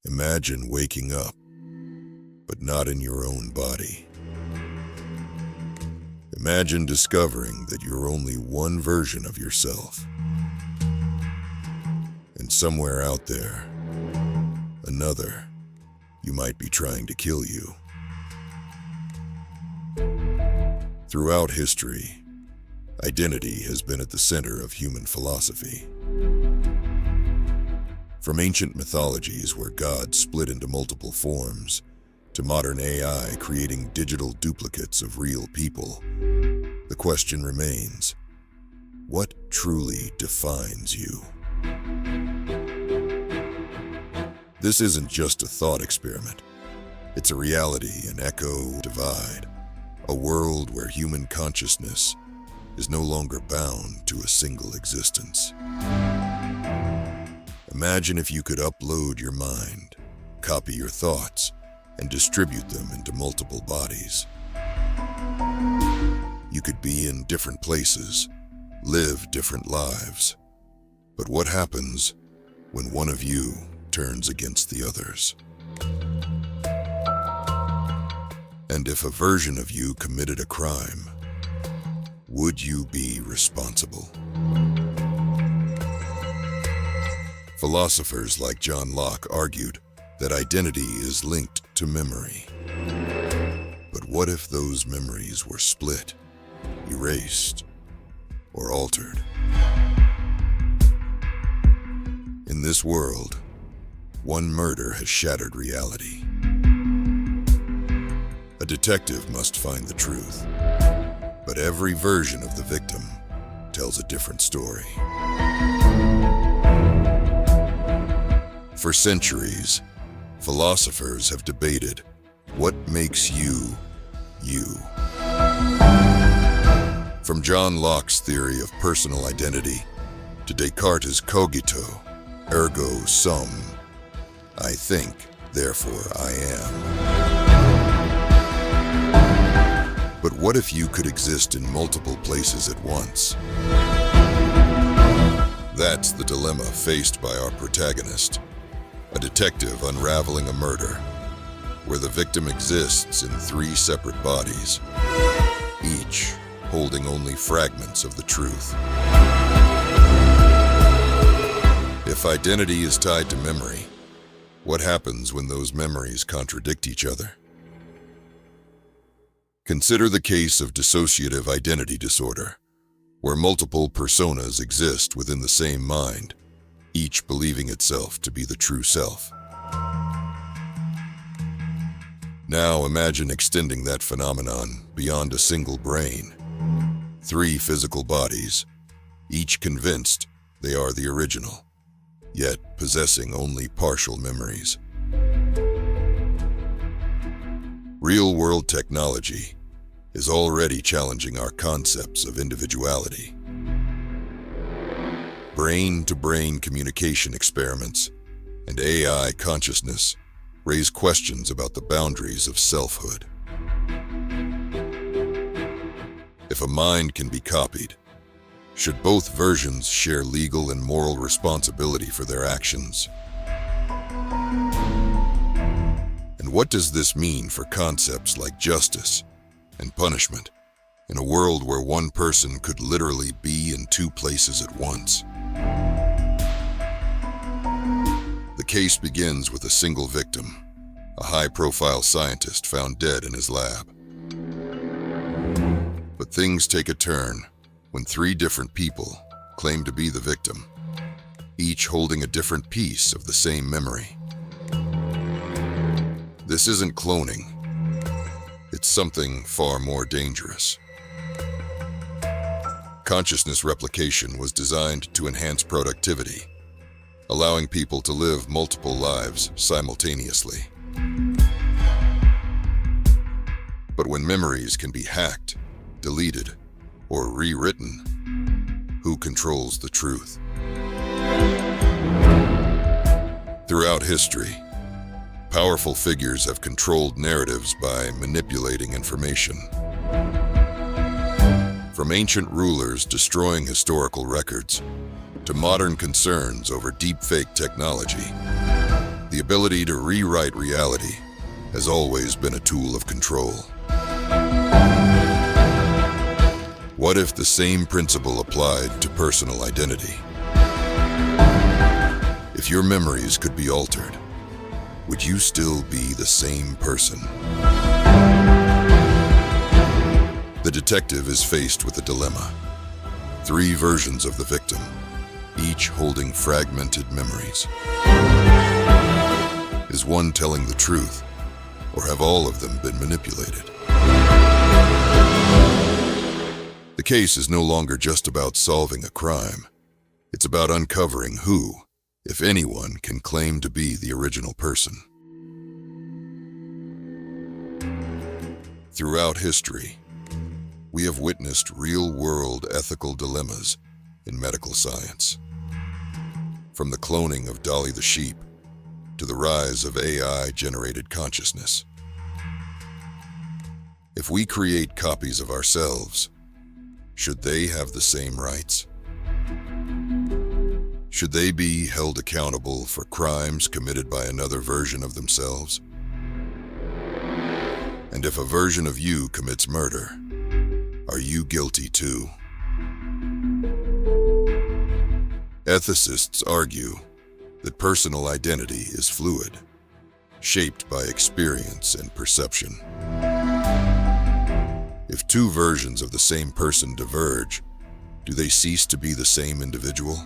Imagine waking up, but not in your own body. Imagine discovering that you're only one version of yourself. And somewhere out there, another, you might be trying to kill you. Throughout history, identity has been at the center of human philosophy. From ancient mythologies where gods split into multiple forms, to modern AI creating digital duplicates of real people, the question remains, what truly defines you? This isn't just a thought experiment. It's a reality, an echo divide, a world where human consciousness is no longer bound to a single existence. Imagine if you could upload your mind, copy your thoughts, and distribute them into multiple bodies. You could be in different places, live different lives. But what happens when one of you turns against the others? And if a version of you committed a crime, would you be responsible? Philosophers like John Locke argued that identity is linked to memory. But what if those memories were split, erased, or altered? In this world, one murder has shattered reality. A detective must find the truth, but every version of the victim tells a different story. For centuries, philosophers have debated what makes you, you. From John Locke's theory of personal identity to Descartes' cogito, ergo sum, I think, therefore I am. But what if you could exist in multiple places at once? That's the dilemma faced by our protagonist, a detective unraveling a murder, where the victim exists in 3 separate bodies, each holding only fragments of the truth. If identity is tied to memory, what happens when those memories contradict each other? Consider the case of dissociative identity disorder, where multiple personas exist within the same mind, each believing itself to be the true self. Now imagine extending that phenomenon beyond a single brain. 3 physical bodies, each convinced they are the original, yet possessing only partial memories. Real-world technology is already challenging our concepts of individuality. Brain-to-brain communication experiments and AI consciousness raise questions about the boundaries of selfhood. If a mind can be copied, should both versions share legal and moral responsibility for their actions? And what does this mean for concepts like justice and punishment in a world where one person could literally be in 2 places at once? The case begins with a single victim, a high-profile scientist found dead in his lab. But things take a turn when 3 different people claim to be the victim, each holding a different piece of the same memory. This isn't cloning. It's something far more dangerous. Consciousness replication was designed to enhance productivity, allowing people to live multiple lives simultaneously. But when memories can be hacked, deleted, or rewritten, who controls the truth? Throughout history, powerful figures have controlled narratives by manipulating information. From ancient rulers destroying historical records to modern concerns over deepfake technology, The ability to rewrite reality has always been a tool of control. What if the same principle applied to personal identity? If your memories could be altered, would you still be the same person? The detective is faced with a dilemma. 3 versions of the victim, each holding fragmented memories. Is one telling the truth, or have all of them been manipulated? The case is no longer just about solving a crime. It's about uncovering who, if anyone, can claim to be the original person. Throughout history, we have witnessed real-world ethical dilemmas in medical science. From the cloning of Dolly the sheep to the rise of AI-generated consciousness. If we create copies of ourselves, should they have the same rights? Should they be held accountable for crimes committed by another version of themselves? And if a version of you commits murder, are you guilty too? Ethicists argue that personal identity is fluid, shaped by experience and perception. If 2 versions of the same person diverge, do they cease to be the same individual?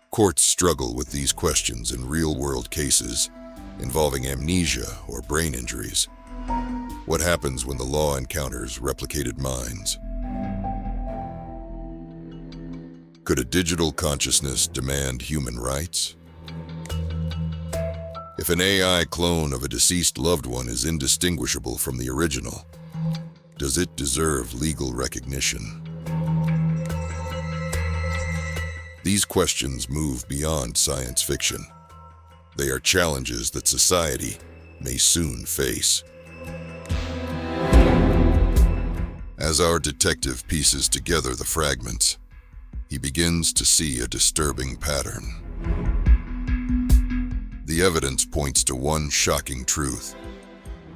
Courts struggle with these questions in real-world cases involving amnesia or brain injuries. What happens when the law encounters replicated minds? Could a digital consciousness demand human rights? If an AI clone of a deceased loved one is indistinguishable from the original, does it deserve legal recognition? These questions move beyond science fiction. They are challenges that society may soon face. As our detective pieces together the fragments, he begins to see a disturbing pattern. The evidence points to one shocking truth.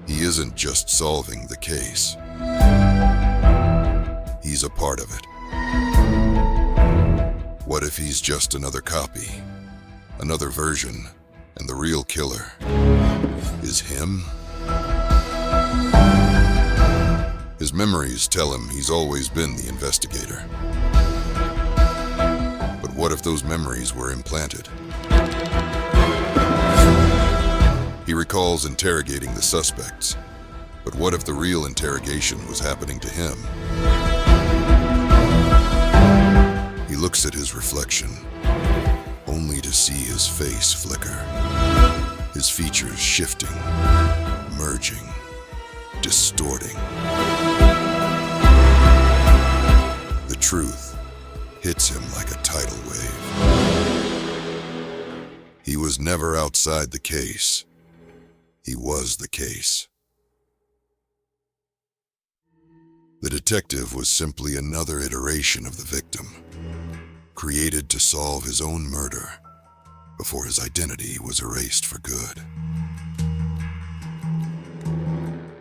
He isn't just solving the case. He's a part of it. What if he's just another copy, another version, and the real killer is him? His memories tell him he's always been the investigator. But what if those memories were implanted? He recalls interrogating the suspects, but what if the real interrogation was happening to him? He looks at his reflection, only to see his face flicker, his features shifting, merging, distorting. The truth hits him like a tidal wave. He was never outside the case. He was the case. The detective was simply another iteration of the victim, created to solve his own murder before his identity was erased for good.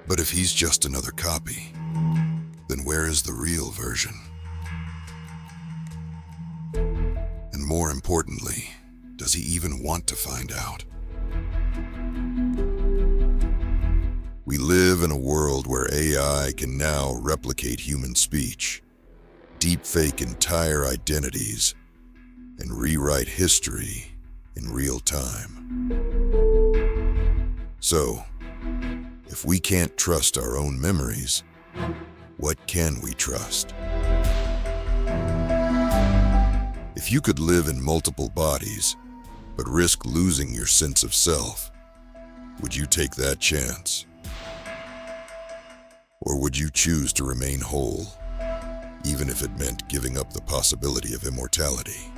But if he's just another copy, then where is the real version? And more importantly, does he even want to find out? We live in a world where AI can now replicate human speech, deepfake entire identities, and rewrite history in real time. So, if we can't trust our own memories, what can we trust? If you could live in multiple bodies, but risk losing your sense of self, would you take that chance? Or would you choose to remain whole, even if it meant giving up the possibility of immortality?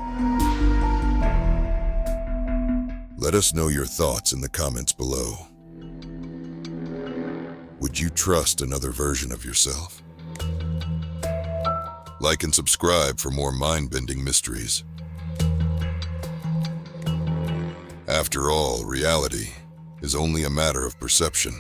Let us know your thoughts in the comments below. Would you trust another version of yourself? Like and subscribe for more mind-bending mysteries. After all, reality is only a matter of perception.